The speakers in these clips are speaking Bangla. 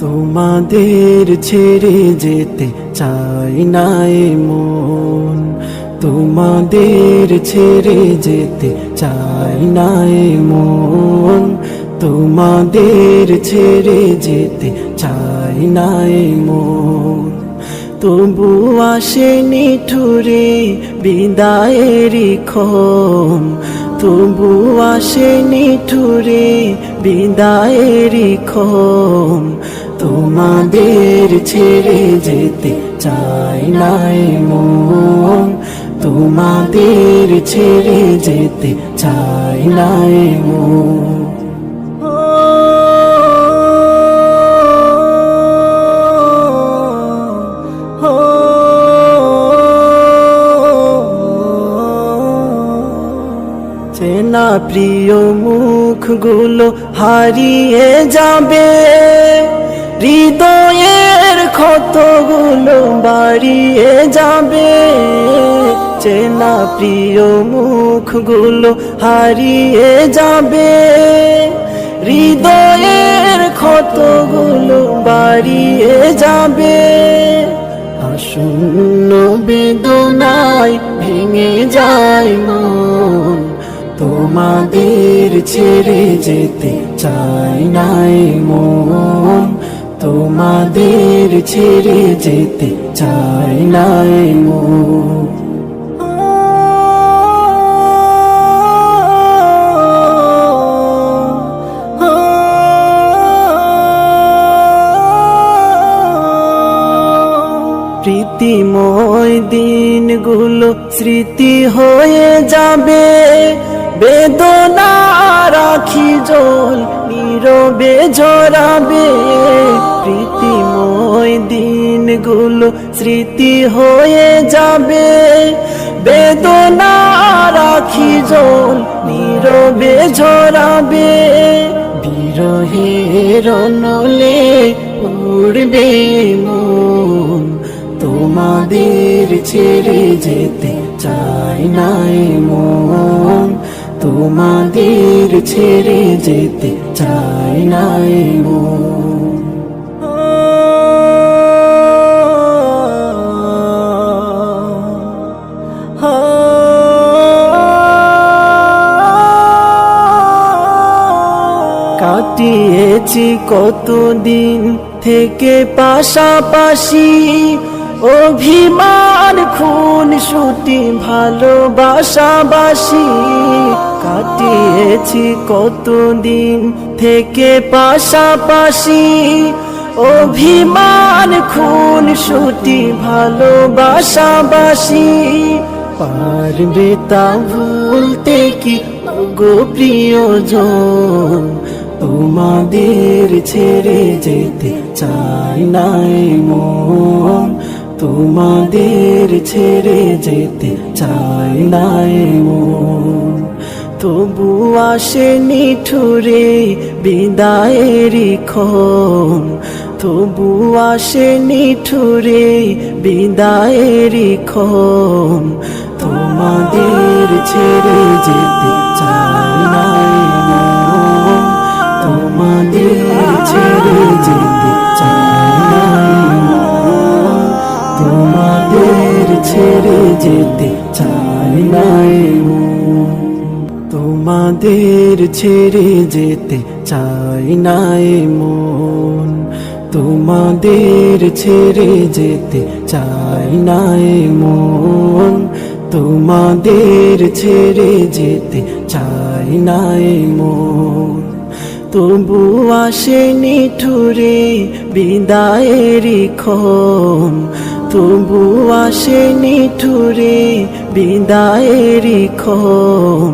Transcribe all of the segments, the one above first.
তোমাদের ছেড়ে যেতে চাই না এ মন, তোমাদের ছেড়ে যেতে চাই না এ মন, তোমাদের ছেড়ে যেতে চাই না এ মন। তবু আসেনি ঠুরে বিদায়েরই ক্ষণ, তবু আসেনি ঠুরে বিদায়েরই ক্ষণ। তোমাদের ছেড়ে যেতে চাই না এ মন, তোমাদের ছেড়ে যেতে চাই না এ মন। চেনা প্রিয় মুখগুলো হারিয়ে যাবে, হৃদয়ের ক্ষতগুলো বাড়িয়ে যাবে। চেনা প্রিয় মুখগুলো হারিয়ে যাবে, হৃদয়ের ক্ষতগুলো বাড়িয়ে যাবে। আসন্ন বেদনায় ভেঙে যায় মন, তোমাদের ছেড়ে যেতে চাই না এ মন, তোমাদের ছেড়ে যেতে চাই না এ মন। প্রীতিময় দিনগুলো স্মৃতি হয়ে যাবে, বেদনা রাখি জল নীরবে ঝরাবে। প্রীতিময় দিনগুলো স্মৃতি হয়ে যাবে, বেদনা রাখি জল নীরবে ঝরাবে। বিরহের নলে উড়বে মন, তোমাদের ছেড়ে যেতে চাই না এ মন, তোমাদের ছেড়ে যেতে চাই না এ মন। কাটিয়েছি কতদিন থেকে পাশাপাশি, অভিমান খুন ছুটি ভালোবাসাবাসি। কাটিয়েছি কতদিন থেকে পাশাপাশি, অভিমান খুন ছুটি ভালোবাসাবাসি। পারবে তা ভুলতে কি গো প্রিয়জন, তোমাদের ছেড়ে যেতে চাই না এ মন, তোমাদের ছেড়ে যেতে চাই না এ মন। তবু আসেনি ঠুরে বিদায়েরই ক্ষণ, তবু আসেনি ঠুরে বিদায়েরই ক্ষণ। তোমাদের ছেড়ে যেতে চাই না এ মন, তোমাদের ছেড়ে যেতে চাই না এ মন, তোমাদের ছেড়ে যেতে চাই না এ মন, তোমাদের ছেড়ে যেতে চাই না এ মন, তোমাদের ছেড়ে যেতে চাই না এ মন, তোমাদের ছেড়ে যেতে চাই না এ মন। তবু আসেনি ঠুরে বিদায়েরই ক্ষণ, তবু আসেনি ঠুরে বিদায়েরই ক্ষণ।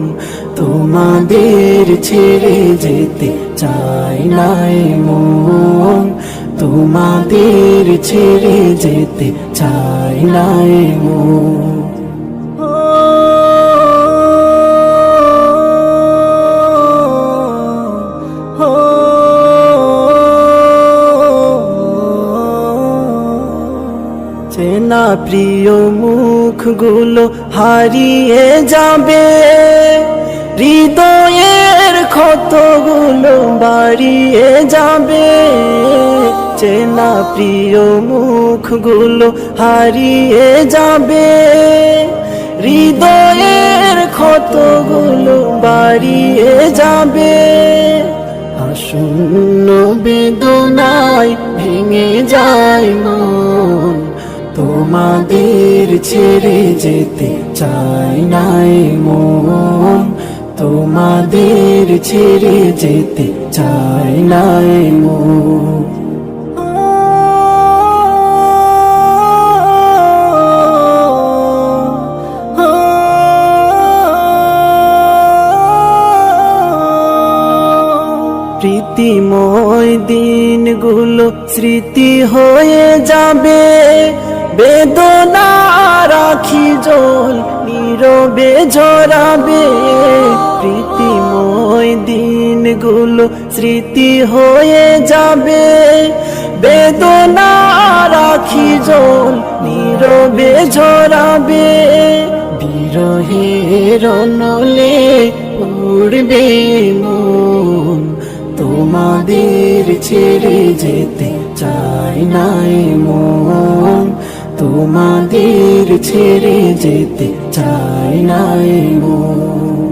তোমাদের ছেড়ে যেতে চাই না এ মন, তোমাদের ছেড়ে যেতে চাই না এ মন। চেনা প্রিয় মুখগুলো হারিয়ে যাবে, হৃদয়ের ক্ষতগুলো বাড়িয়ে যাবে। চেনা প্রিয় মুখগুলো হারিয়ে যাবে, হৃদয়ের ক্ষতগুলো বাড়িয়ে যাবে, আসন্ন বেদনায় ভেঙে যায় মন, তোমাদের ছেড়ে যেতে চাই নাই মন, তোমাদের ছেড়ে যেতে চাই নাই মন। প্রীতিময় দিনগুলো স্মৃতি হয়ে যাবে, বেদনা রাখি জল নীরবে ঝরাবে, প্রীতিময় দিনগুলো স্মৃতি হয়ে যাবে, বেদনা রাখি জল নীরবে ঝরাবে, বিরহের নলে উড়বে মন, তোমাদের ছেড়ে যেতে চাই নাই মন, তোমাদের ছেড়ে যেতে চাই নাই মন।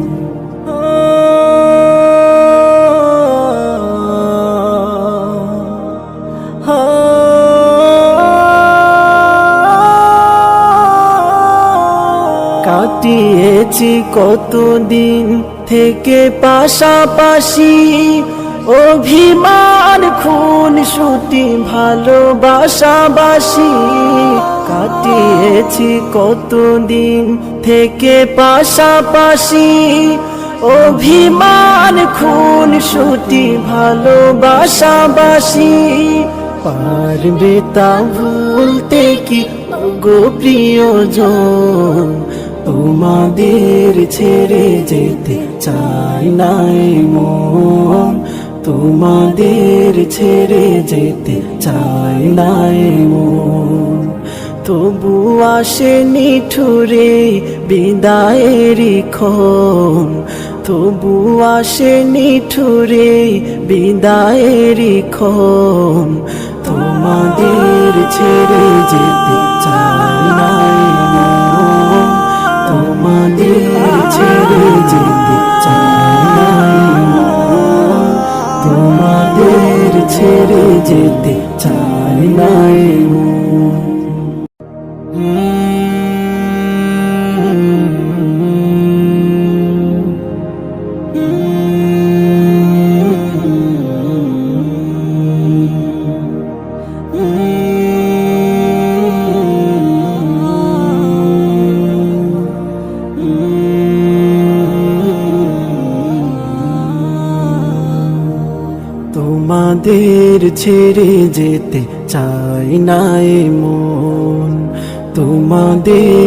কাটিয়েছি কতদিন থেকে পাশাপাশি, অভিমান খুন ছুটি ভালোবাসাবাসি, কাটিয়েছি কতদিন থেকে পাশাপাশি, অভিমান খুন ছুটি ভালোবাসাবাসি, পারবে তা ভুলতে কি গো প্রিয়জন, তোমাদের ছেড়ে যেতে চাই নাই মন, তোমাদের ছেড়ে যেতে চাই নাই মন, তবু আসে নিঠুরে বিদায়েরই ক্ষণ, তবু আসে নিঠুরে বিদায়েরই ক্ষণ, তোমাদের ছেড়ে যেতে চাই নাই মন, তোমাদের ছেড়ে যেতে চাই নাই মন, তোমাদের ছেড়ে যেতে চাই নাই মন। তোমাদের ছেড়ে যেতে চাই নাই মন, তোমাদের